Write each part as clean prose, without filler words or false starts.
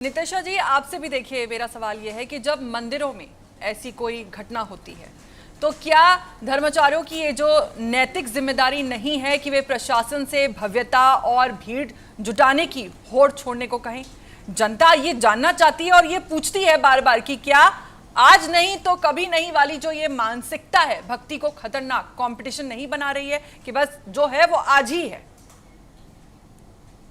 नितिशा जी, आपसे भी देखिए, मेरा सवाल यह है कि जब मंदिरों में ऐसी कोई घटना होती है तो क्या धर्माचार्यों की ये जो नैतिक जिम्मेदारी नहीं है कि वे प्रशासन से भव्यता और भीड़ जुटाने की होड़ छोड़ने को कहें? जनता ये जानना चाहती है और ये पूछती है बार बार कि क्या आज नहीं तो कभी नहीं वाली जो ये मानसिकता है भक्ति को खतरनाक कंपटीशन नहीं बना रही है कि बस जो है वो आज ही है?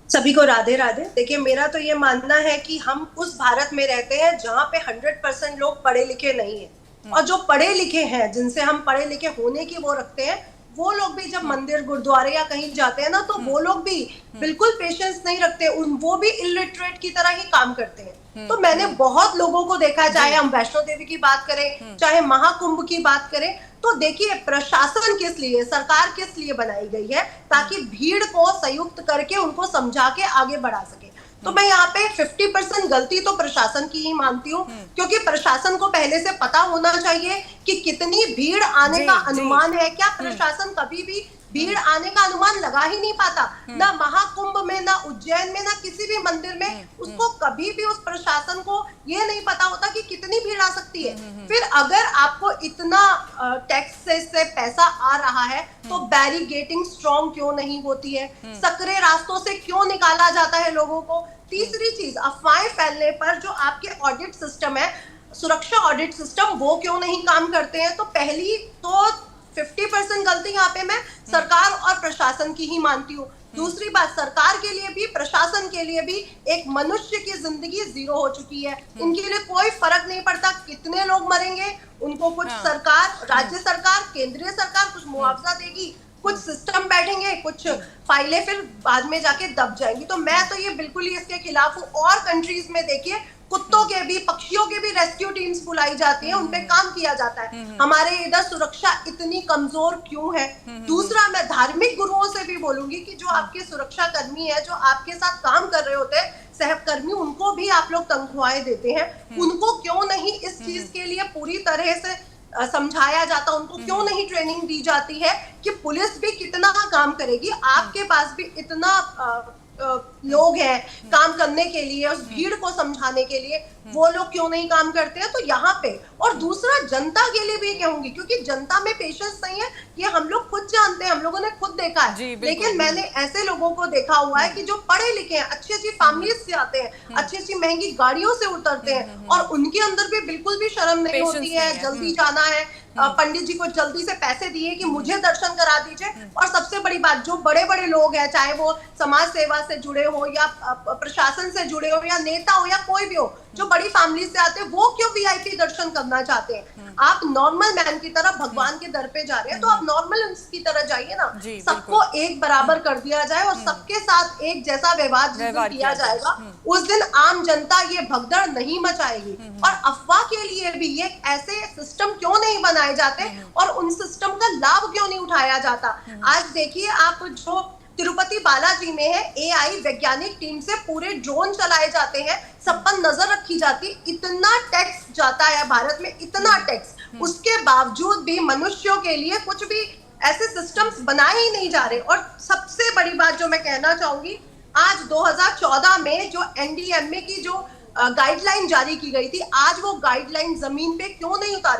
सभी को राधे राधे। देखिए, मेरा तो ये मानना है कि हम उस भारत में रहते हैं जहाँ पे 100% लोग पढ़े लिखे नहीं है, और जो पढ़े लिखे हैं, जिनसे हम पढ़े लिखे होने की वो रखते हैं, वो लोग भी जब मंदिर गुरुद्वारे या कहीं जाते हैं ना, तो वो लोग भी बिल्कुल पेशेंस नहीं रखते, वो भी इलिटरेट की तरह ही काम करते हैं। तो मैंने बहुत लोगों को देखा है, चाहे हम वैष्णो देवी की बात करें, चाहे महाकुंभ की बात करें, तो देखिए प्रशासन किस लिए, सरकार किस लिए बनाई गई है, ताकि भीड़ को संयुक्त करके उनको समझा के आगे बढ़ा सके। तो मैं यहाँ पे 50% गलती तो प्रशासन की ही मानती हूँ, क्योंकि प्रशासन को पहले से पता होना चाहिए कि कितनी भीड़ आने का अनुमान है। क्या प्रशासन कभी भी भीड़ आने का अनुमान लगा ही नहीं पाता? ना महाकुंभ में, ना उज्जैन में, ना किसी भी मंदिर में उसको कभी भी, उस प्रशासन को ये नहीं पता होता कि कितनी भीड़ आ सकती है। फिर अगर आपको इतना टैक्स से पैसा आ रहा है तो बैरिगेटिंग स्ट्रॉन्ग क्यों नहीं होती है? सकरे रास्तों से क्यों निकाला जाता है लोगों को? तीसरी चीज, अफवाहें फैलने पर जो आपके ऑडिट सिस्टम है, सुरक्षा ऑडिट सिस्टम, वो क्यों नहीं काम करते हैं? तो पहली तो 50% गलती यहाँ पे मैं सरकार और प्रशासन की ही मानती हूँ। दूसरी बात, सरकार के लिए भी, प्रशासन के लिए भी एक मनुष्य की जिंदगी जीरो हो चुकी है। इनके लिए कोई फर्क नहीं पड़ता कितने लोग मरेंगे, उनको कुछ सरकार, राज्य सरकार, केंद्रीय सरकार कुछ मुआवजा देगी, कुछ सिस्टम बैठेंगे, कुछ फाइलें फिर बाद में जाके दब जाएंगी। तो मैं तो ये बिल्कुल ही इसके खिलाफ हूँ। और कंट्रीज में देखिए, कुत्तों के भी, पक्षियों के भी रेस्क्यू टीम्स बुलाई जाती है, उनपे काम किया जाता है। हमारे इधर सुरक्षा इतनी कमजोर क्यों है? दूसरा, मैं धार्मिक गुरुओं से भी बोलूंगी कि जो आपके सुरक्षा कर्मी है, जो आपके साथ काम कर रहे होते हैं, सहकर्मी, उनको भी आप लोग तनख्वाहें देते हैं, उनको क्यों नहीं इस चीज के लिए पूरी तरह से समझाया जाता? उनको क्यों नहीं ट्रेनिंग दी जाती है कि पुलिस भी कितना काम करेगी, आपके पास भी इतना लोग हैं काम करने के लिए, उस भीड़ को समझाने के लिए, वो लोग क्यों नहीं काम करते हैं? तो यहाँ पे, और दूसरा जनता के लिए भी कहूंगी, क्योंकि जनता में पेशेंस नहीं है, ये हम लोग खुद जानते हैं, हम लोगों ने खुद देखा है। लेकिन मैंने ऐसे लोगों को देखा हुआ है कि जो पढ़े लिखे हैं, अच्छी अच्छी फैमिलीज से आते हैं, अच्छी अच्छी महंगी गाड़ियों से उतरते हैं, और उनके अंदर भी बिल्कुल भी शर्म नहीं होती है, जल्दी जाना है, पंडित जी को जल्दी से पैसे दिए कि मुझे दर्शन करा दीजिए। और सबसे बड़ी बात, जो बड़े बड़े लोग हैं, चाहे वो समाज सेवा से जुड़े हो या प्रशासन से जुड़े हो या नेता हो या कोई भी हो, जो बड़ी फैमिली से आते हैं, वो क्यों वीआईपी दर्शन करना चाहते हैं? आप नॉर्मल मैन की तरह भगवान के दर पे जा रहे हैं, तो आप नॉर्मल की तरह जाइए ना। सबको एक बराबर कर दिया जाए और सबके साथ एक जैसा व्यवहार किया जाएगा, उस दिन आम जनता ये भगदड़ नहीं मचाएगी। और अफवाह के लिए भी ये ऐसे सिस्टम क्यों नहीं बनाए जाते और उन सिस्टम का लाभ क्यों नहीं उठाया जाता? आज देखिए, आप जो तिरुपति बालाजी में है, एआई वैज्ञानिक टीम से पूरे ड्रोन चलाए जाते हैं, सब पर नजर रखी जाती, इतना टैक्स जाता है भारत में, इतना टैक्स, उसके बावजूद भी मनुष्यों के लिए कुछ भी ऐसे सिस्टम्स बनाए ही नहीं जा रहे। और सबसे बड़ी बात जो मैं कहना चाहूंगी, आज 2014 में जो एनडीएमए की जो गाइडलाइन जारी की गई थी, आज वो गाइडलाइन जमीन पे क्यों नहीं उतारी